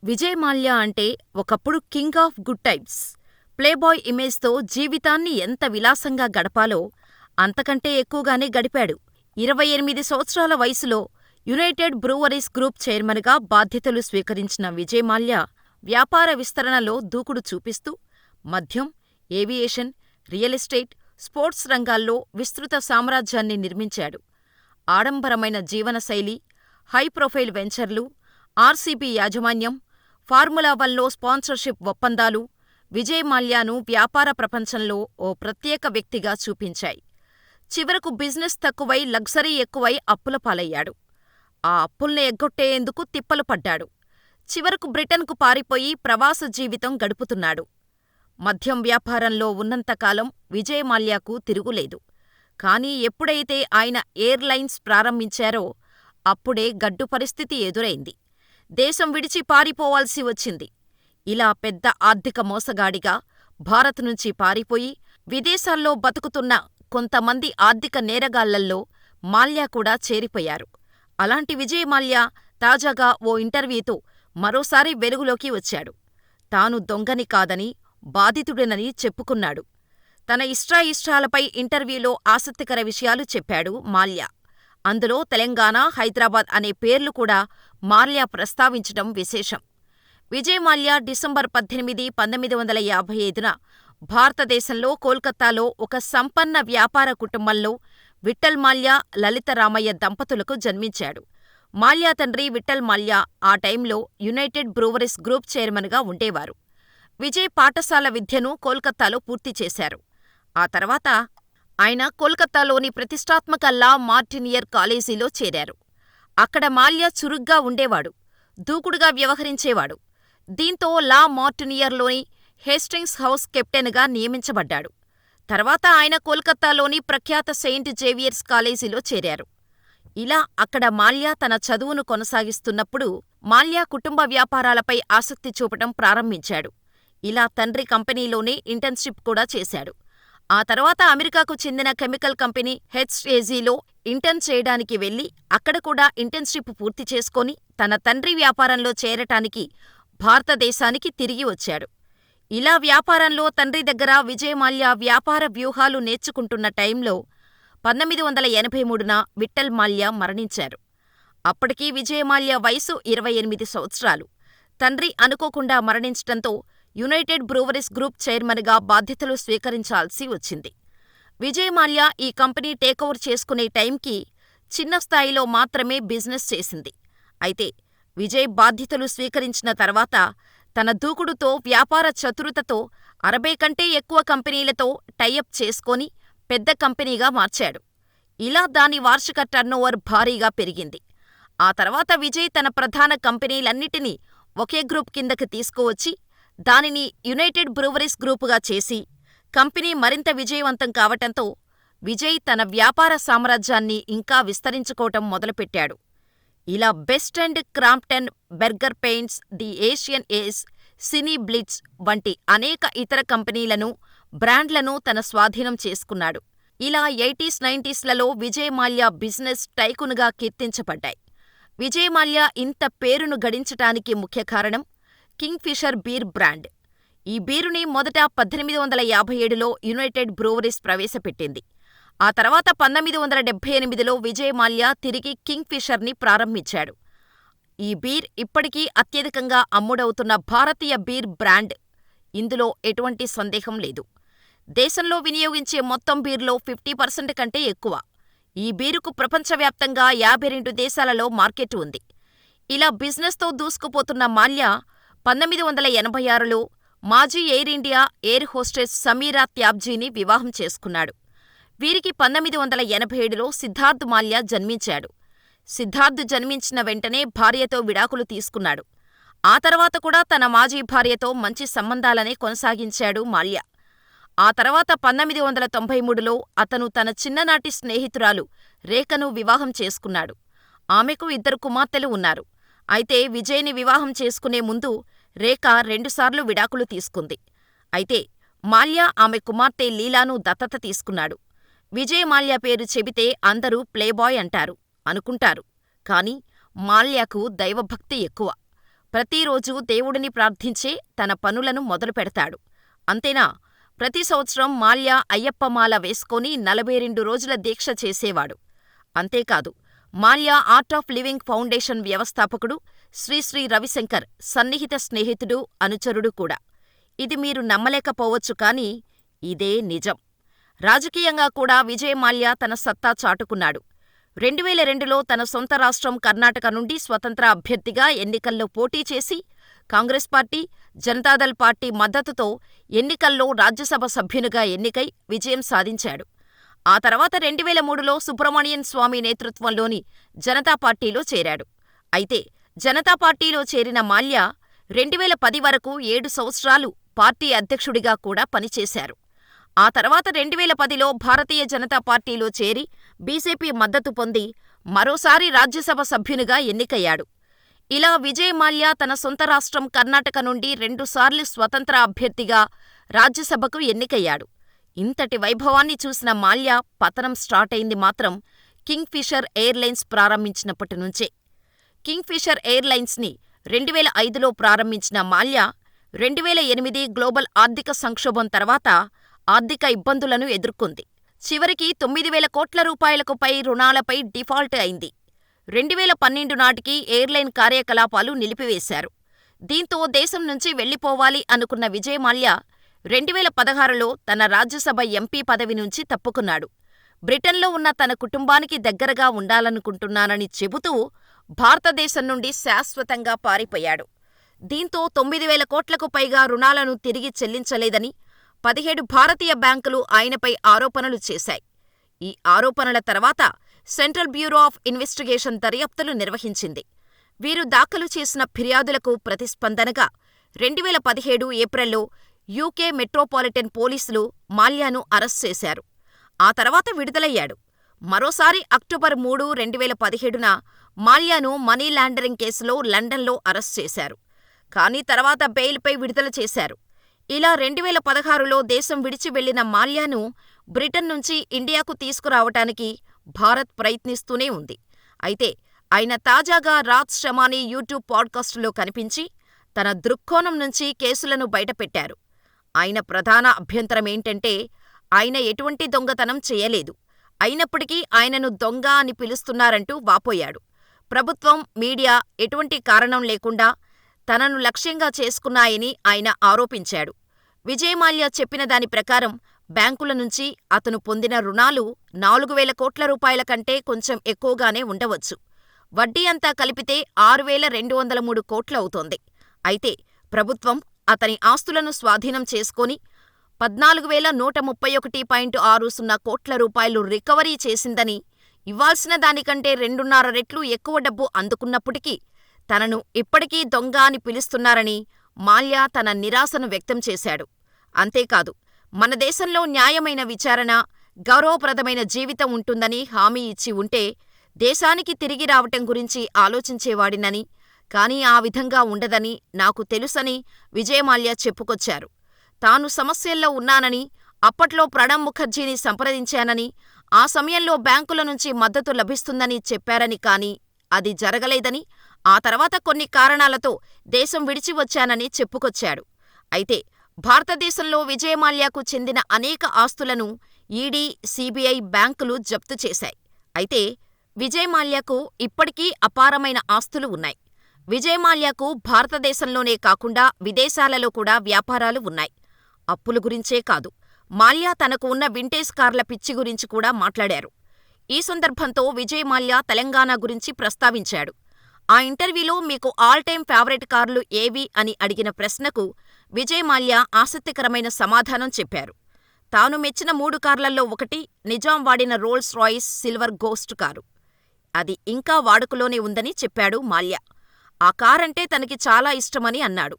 విజయ్ మాల్యా అంటే ఒకప్పుడు king of good times. Playboy ఇమేజ్తో జీవితాన్ని ఎంత విలాసంగా గడపాలో అంతకంటే ఎక్కువగానే గడిపాడు. 28 సంవత్సరాల వయసులో యునైటెడ్ బ్రూవరీస్ గ్రూప్ చైర్మన్గా బాధ్యతలు స్వీకరించిన విజయ్ మాల్యా వ్యాపార విస్తరణలో దూకుడు చూపిస్తూ మద్యం, ఏవియేషన్, రియల్ ఎస్టేట్, స్పోర్ట్స్ రంగాల్లో విస్తృత సామ్రాజ్యాన్ని నిర్మించాడు. ఆడంబరమైన జీవనశైలి, హై ప్రొఫైల్ వెంచర్లు, ఆర్సీబీ యాజమాన్యం, ఫార్ములా 1లో స్పాన్సర్షిప్ ఒప్పందాలు విజయ్ మాల్యాను వ్యాపార ప్రపంచంలో ఓ ప్రత్యేక వ్యక్తిగా చూపించాయి. చివరకు బిజినెస్ తక్కువై లగ్జరీ ఎక్కువై అప్పుల పాలయ్యాడు. ఆ అప్పుల్ని ఎగ్గొట్టేందుకు తిప్పలు పడ్డాడు. చివరకు బ్రిటన్కు పారిపోయి ప్రవాస జీవితం గడుపుతున్నాడు. మద్యం వ్యాపారంలో ఉన్నంతకాలం విజయ్ మాల్యాకు తిరుగులేదు. కానీ ఎప్పుడైతే ఆయన ఎయిర్లైన్స్ ప్రారంభించారో అప్పుడే గడ్డు పరిస్థితి ఎదురైంది. దేశం విడిచి పారిపోవాల్సి వచ్చింది. ఇలా పెద్ద ఆర్థిక మోసగాడిగా భారత్ నుంచి పారిపోయి విదేశాల్లో బతుకుతున్న కొంతమంది ఆర్థిక నేరగాళ్లల్లో మాల్యా కూడా చేరిపోయారు. అలాంటి విజయ్ మాల్యా తాజాగా ఓ ఇంటర్వ్యూతో మరోసారి వెలుగులోకి వచ్చాడు. తాను దొంగని కాదని, బాధితుడినని చెప్పుకున్నాడు. తన ఇష్టాయిష్టాలపై ఇంటర్వ్యూలో ఆసక్తికర విషయాలు చెప్పాడు మాల్యా. అందులో తెలంగాణ, హైదరాబాద్ అనే పేర్లు కూడా మాల్యా ప్రస్తావించడం విశేషం. విజయ్ మాల్యా డిసెంబర్ 18, 1955న భారతదేశంలో కోల్కతాలో ఒక సంపన్న వ్యాపార కుటుంబంలో విఠల్ మాల్యా, లలిత రామయ్య దంపతులకు జన్మించాడు. మాల్యా తండ్రి విఠల్ మాల్యా ఆ టైంలో యునైటెడ్ బ్రూవరీస్ గ్రూప్ చైర్మన్గా ఉండేవారు. విజయ్ పాఠశాల విద్యను కోల్కతాలో పూర్తి చేశారు. ఆ తర్వాత ఆయన కోల్కతాలోని ప్రతిష్టాత్మక లా మార్టినియర్ కాలేజీలో చేరారు. అక్కడ మాల్యా చురుగ్గా ఉండేవాడు, దూకుడుగా వ్యవహరించేవాడు. దీంతో లా మార్టినియర్లోని హేస్టింగ్స్ హౌస్ కెప్టెన్గా నియమించబడ్డాడు. తర్వాత ఆయన కోల్కతాలోని ప్రఖ్యాత సెయింట్ జేవియర్స్ కాలేజీలో చేరారు. ఇలా అక్కడ మాల్యా తన చదువును కొనసాగిస్తున్నప్పుడు మాల్యా కుటుంబ వ్యాపారాలపై ఆసక్తి చూపటం ప్రారంభించాడు. ఇలా తండ్రి కంపెనీలోనే ఇంటర్న్షిప్ కూడా చేశాడు. ఆ తర్వాత అమెరికాకు చెందిన కెమికల్ కంపెనీ హెచ్ఏజీలో ఇంటర్న్ చేయడానికి వెళ్లి అక్కడ కూడా ఇంటర్న్షిప్ పూర్తి చేసుకొని తన తండ్రి వ్యాపారంలో చేరటానికి భారతదేశానికి తిరిగి వచ్చాడు. ఇలా వ్యాపారంలో తండ్రి దగ్గర విజయ్ మాల్యా వ్యాపార వ్యూహాలు నేర్చుకుంటున్న టైంలో 1983న విఠల్ మాల్యా మరణించారు. అప్పటికి విజయ్ మాల్యా వయసు 28 సంవత్సరాలు. తండ్రి అనుకోకుండా మరణించటంతో యునైటెడ్ బ్రూవరీస్ గ్రూప్ చైర్మన్గా బాధ్యతలు స్వీకరించాల్సి వచ్చింది. విజయ్ మాల్యా ఈ కంపెనీ టేకోవర్ చేసుకునే టైంకి చిన్న స్థాయిలో మాత్రమే బిజినెస్ చేసింది. అయితే విజయ్ బాధ్యతలు స్వీకరించిన తర్వాత తన దూకుడుతో, వ్యాపార చతురతతో 60 కంటే ఎక్కువ కంపెనీలతో టైఅప్ చేసుకొని పెద్ద కంపెనీగా మార్చాడు. ఇలా దాని వార్షిక టర్నోవర్ భారీగా పెరిగింది. ఆ తర్వాత విజయ్ తన ప్రధాన కంపెనీలన్నిటినీ ఒకే గ్రూప్ కిందకి తీసుకువచ్చి దానిని యునైటెడ్ బ్రూవరీస్ గ్రూపుగా చేసి కంపెనీ మరింత విజయవంతం కావటంతో విజయ్ తన వ్యాపార సామ్రాజ్యాన్ని ఇంకా విస్తరించుకోవటం మొదలుపెట్టాడు. ఇలా best and Crompton, Berger paints, the Asian age, cine blitz వంటి అనేక ఇతర కంపెనీలను, బ్రాండ్లను తన స్వాధీనం చేసుకున్నాడు. ఇలా 80s, 90sలలో విజయ్ మాల్యా బిజినెస్ టైకూన్గా కీర్తించబడ్డాయి. విజయ్ మాల్యా ఇంత పేరును గడించటానికి ముఖ్య కారణం కింగ్ ఫిషర్ బీర్ బ్రాండ్. ఈ బీరుని మొదట 1857లో యునైటెడ్ బ్రూవరీస్ ప్రవేశపెట్టింది. ఆ తర్వాత 1978లో విజయ్ మాల్యా తిరిగి కింగ్ ఫిషర్ని ప్రారంభించాడు. ఈ బీర్ ఇప్పటికీ అత్యధికంగా అమ్ముడవుతున్న భారతీయ బీర్ బ్రాండ్. ఇందులో ఎటువంటి సందేహం లేదు. దేశంలో వినియోగించే మొత్తం బీర్లో 50% కంటే ఎక్కువ. ఈ బీరుకు ప్రపంచవ్యాప్తంగా 52 దేశాలలో మార్కెట్ ఉంది. ఇలా బిజినెస్తో దూసుకుపోతున్న మాల్యా 1986లో మాజీ Air India air hostess Sameera త్యాబ్జీని వివాహం చేసుకున్నాడు. వీరికి 1987లో సిద్ధార్థ్ మాల్యా జన్మించాడు. సిద్ధార్థ్ జన్మించిన వెంటనే భార్యతో విడాకులు తీసుకున్నాడు. ఆ తర్వాత కూడా తన మాజీ భార్యతో మంచి సంబంధాలనే కొనసాగించాడు మాల్యా. ఆ తర్వాత 1993లో అతను తన చిన్ననాటి స్నేహితురాలు రేఖను వివాహం చేసుకున్నాడు. ఆమెకు 2 కుమార్తెలు ఉన్నారు. అయితే విజయ్ని వివాహం చేసుకునే ముందు రేఖ 2 సార్లు విడాకులు తీసుకుంది. అయితే మాల్యా ఆమె కుమార్తె లీలాను దత్తత తీసుకున్నాడు. విజయ్ మాల్యా పేరు చెబితే అందరూ ప్లేబాయ్ అంటారు, అనుకుంటారు. కాని మాల్యాకు దైవభక్తి ఎక్కువ. ప్రతిరోజూ దేవుడిని ప్రార్థించే తన పనులను మొదలుపెడతాడు. అంతేనా, ప్రతి సంవత్సరం మాల్యా అయ్యప్పమాల వేసుకొని 42 రోజుల దీక్ష చేసేవాడు. అంతేకాదు, Mallya art of living foundation వ్యవస్థాపకుడు శ్రీశ్రీ రవిశంకర్ సన్నిహిత స్నేహితుడు, అనుచరుడు కూడా. ఇది మీరు నమ్మలేకపోవచ్చు కానీ ఇదే నిజం. రాజకీయంగా కూడా విజయ్ మాల్యా తన సత్తా చాటుకున్నాడు. 2002లో తన సొంత రాష్ట్రం కర్ణాటక నుండి స్వతంత్ర అభ్యర్థిగా ఎన్నికల్లో పోటీ చేసి కాంగ్రెస్ పార్టీ, జనతాదళ్ పార్టీ మద్దతుతో ఎన్నికల్లో రాజ్యసభ సభ్యునిగా ఎన్నికై విజయం సాధించాడు. ఆ తర్వాత 2003లో సుబ్రమణియన్ స్వామి నేతృత్వంలోని జనతా పార్టీలో చేరాడు. అయితే జనతా పార్టీలో చేరిన మాల్యా 2010 వరకు 7 సంవత్సరాలు పార్టీ అధ్యక్షుడిగా కూడా పనిచేశారు. ఆ తర్వాత 2010లో భారతీయ జనతా పార్టీలో చేరి బీజేపీ మద్దతు పొంది మరోసారి రాజ్యసభ సభ్యునిగా ఎన్నికయ్యాడు. ఇలా విజయ్ మాల్యా తన సొంత రాష్ట్రం కర్ణాటక నుండి 2 సార్లు స్వతంత్ర అభ్యర్థిగా రాజ్యసభకు ఎన్నికయ్యాడు. ఇంతటి వైభవాన్ని చూసిన మాల్యా పతనం స్టార్టయింది మాత్రం కింగ్ ఫిషర్ ఎయిర్లైన్స్ ప్రారంభించినప్పటి నుంచే. కింగ్ ఫిషర్ ఎయిర్లైన్స్ని 2005లో ప్రారంభించిన మాల్యా 2008 గ్లోబల్ ఆర్థిక సంక్షోభం తర్వాత ఆర్థిక ఇబ్బందులను ఎదుర్కొంది. చివరికి 9,000 కోట్ల రూపాయలకు పై రుణాలపై డిఫాల్ట్ అయింది. 2012 నాటికి ఎయిర్లైన్ కార్యకలాపాలు నిలిపివేశారు. దీంతో దేశం నుంచి వెళ్లిపోవాలి అనుకున్న విజయ్ మాల్యా 2016లో తన రాజ్యసభ ఎంపీ పదవి నుంచి తప్పుకున్నాడు. బ్రిటన్లో ఉన్న తన కుటుంబానికి దగ్గరగా ఉండాలనుకుంటున్నానని చెబుతూ భారతదేశం నుండి శాశ్వతంగా పారిపోయాడు. దీంతో 9,000 కోట్లకు పైగా రుణాలను తిరిగి చెల్లించలేదని 17 భారతీయ బ్యాంకులు ఆయనపై ఆరోపణలు చేశాయి. ఈ ఆరోపణల తర్వాత సెంట్రల్ బ్యూరో ఆఫ్ ఇన్వెస్టిగేషన్ దర్యాప్తులు నిర్వహించింది. వీరు దాఖలు చేసిన ఫిర్యాదులకు ప్రతిస్పందనగా 2017 ఏప్రిల్లో యూకే మెట్రోపాలిటన్ పోలీసులు మాల్యాను అరెస్ట్ చేశారు. ఆ తర్వాత విడుదలయ్యాడు. మరోసారి అక్టోబర్ 3, 2017న మాల్యాను మనీ లాండరింగ్ కేసులో లండన్లో అరెస్ట్ చేశారు. కానీ తర్వాత బెయిల్పై విడుదల చేశారు. ఇలా 2016లో దేశం విడిచి వెళ్లిన మాల్యాను బ్రిటన్ నుంచి ఇండియాకు తీసుకురావటానికి భారత్ ప్రయత్నిస్తూనే ఉంది. అయితే ఆయన తాజాగా రాజ్ షమానీ యూట్యూబ్ పాడ్కాస్టులో కనిపించి తన దృక్కోణం నుంచి కేసులను బయటపెట్టారు. ఆయన ప్రధాన అభ్యంతరమేంటంటే ఆయన ఎటువంటి దొంగతనం చేయలేదు, అయినప్పటికీ ఆయనను దొంగ అని పిలుస్తున్నారంటూ వాపోయాడు. ప్రభుత్వం, మీడియా ఎటువంటి కారణం లేకుండా తనను లక్ష్యంగా చేసుకున్నాయని ఆయన ఆరోపించాడు. విజయ్ మాల్యా చెప్పిన దాని ప్రకారం బ్యాంకుల నుంచి అతను పొందిన రుణాలు 4,000 కోట్ల రూపాయల కంటే కొంచెం ఎక్కువగానే ఉండవచ్చు. వడ్డీ అంతా కలిపితే 6,203 కోట్లు అవుతోంది. అయితే ప్రభుత్వం అతని ఆస్తులను స్వాధీనం చేసుకొని 14,131.60 కోట్ల రూపాయలు రికవరీ చేసిందని, ఇవ్వాల్సిన దానికంటే 2.5 రెట్లు ఎక్కువ డబ్బు అందుకున్నప్పటికీ తనను ఇప్పటికీ దొంగ అని పిలుస్తున్నారని మాల్యా తన నిరాశను వ్యక్తం చేశాడు. అంతేకాదు, మన దేశంలో న్యాయమైన విచారణ, గౌరవప్రదమైన జీవితం ఉంటుందని హామీ ఇచ్చి ఉంటే దేశానికి తిరిగి రావటం గురించి ఆలోచించేవాడినని, కానీ ఆ విధంగా ఉండదని నాకు తెలుసని విజయ్ మాల్యా చెప్పుకొచ్చారు. తాను సమస్యల్లో ఉన్నానని, అప్పట్లో ప్రణబ్ ముఖర్జీని సంప్రదించానని, ఆ సమయంలో బ్యాంకుల నుంచి మద్దతు లభిస్తుందని చెప్పారని, కానీ అది జరగలేదని, ఆ తర్వాత కొన్ని కారణాలతో దేశం విడిచి వచ్చానని చెప్పుకొచ్చాడు. అయితే భారతదేశంలో విజయ్ మాల్యాకు చెందిన అనేక ఆస్తులను ఈడీ, సీబీఐ బ్యాంకులు జప్తు చేశాయి. అయితే విజయ్ మాల్యాకు ఇప్పటికీ అపారమైన ఆస్తులు ఉన్నాయి. విజయ్ మాల్యాకు భారతదేశంలోనే కాకుండా విదేశాలలో కూడా వ్యాపారాలు ఉన్నాయి. అప్పుల గురించే కాదు, మాల్యా తనకు ఉన్న వింటేజ్ కార్ల పిచ్చి గురించి కూడా మాట్లాడారు. ఈ సందర్భంతో విజయ్ మాల్యా తెలంగాణ గురించి ప్రస్తావించాడు. ఆ ఇంటర్వ్యూలో మీకు ఆల్ టైమ్ ఫేవరెట్ కార్లు ఏవి అని అడిగిన ప్రశ్నకు విజయ్ మాల్యా ఆసక్తికరమైన సమాధానం చెప్పారు. తాను మెచ్చిన 3 కార్లలో ఒకటి నిజాం వాడిన Rolls Royce silver ghost car. అది ఇంకా వాడుకలోనే ఉందని చెప్పాడు మాల్యా. ఆ కారంటే తనకి చాలా ఇష్టమని అన్నాడు.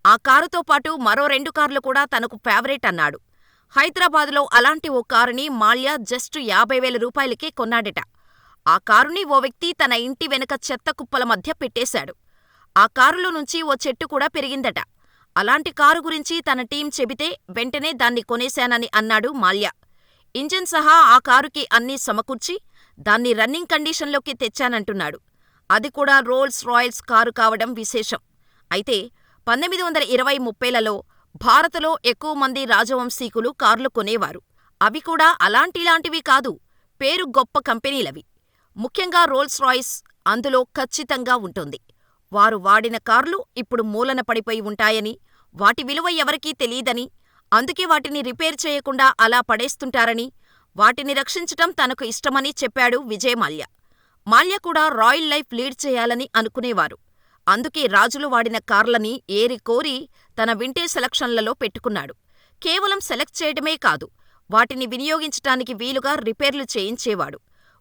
ఆ కారుతో పాటు మరో 2 కార్లు కూడా తనకు ఫేవరెట్ అన్నాడు. హైదరాబాదులో అలాంటి ఓ కారుని మాల్యా జస్ట్ 50,000 రూపాయలకే కొన్నాడట. ఆ కారుని ఓ వ్యక్తి తన ఇంటి వెనుక చెత్త కుప్పల మధ్య పెట్టేశాడు. ఆ కారులో నుంచి ఓ చెట్టు కూడా పెరిగిందట. అలాంటి కారు గురించి తన టీం చెబితే వెంటనే దాన్ని కొనేశానని అన్నాడు మాల్యా. ఇంజిన్ సహా ఆ కారుకి అన్నీ సమకూర్చి దాన్ని రన్నింగ్ కండిషన్లోకి తెచ్చానంటున్నాడు. అది కూడా రోల్స్ రాయిస్ కారు కావడం విశేషం. అయితే 1920-30లలో భారత్లో ఎక్కువ మంది రాజవంశీకులు కార్లు కొనేవారు. అవి కూడా అలాంటిలాంటివి కాదు, పేరు గొప్ప కంపెనీలవి. ముఖ్యంగా రోల్స్ రాయ్స్ అందులో ఖచ్చితంగా ఉంటుంది. వారు వాడిన కార్లు ఇప్పుడు మూలన పడిపోయి ఉంటాయని, వాటి విలువ ఎవరికీ తెలీదని, అందుకే వాటిని రిపేర్ చేయకుండా అలా పడేస్తుంటారని, వాటిని రక్షించటం తనకు ఇష్టమని చెప్పాడు విజయ్ మాల్యా. మాల్యా కూడా రాయల్ లైఫ్ లీడ్ చేయాలని అనుకునేవారు. అందుకే రాజులు వాడిన కార్లని ఏరికోరి తన వింటేజ్ సెలక్షన్లలో పెట్టుకున్నాడు. కేవలం సెలెక్ట్ చేయడమే కాదు, వాటిని వినియోగించటానికి వీలుగా రిపేర్లు చేయించేవాడు.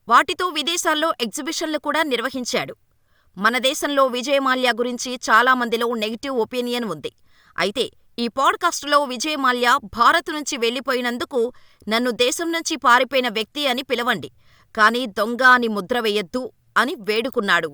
వాటితో విదేశాల్లో ఎగ్జిబిషన్లు కూడా నిర్వహించాడు. మన దేశంలో విజయ్ మాల్యా గురించి చాలామందిలో నెగిటివ్ ఒపీనియన్ ఉంది. అయితే ఈ పాడ్కాస్టులో విజయ్ మాల్యా భారత్ నుంచి వెళ్లిపోయినందుకు నన్ను దేశం నుంచి పారిపోయిన వ్యక్తి అని పిలవండి, కానీ దొంగ అని ముద్ర వెయ్యొద్దు అని వేడుకున్నాడు.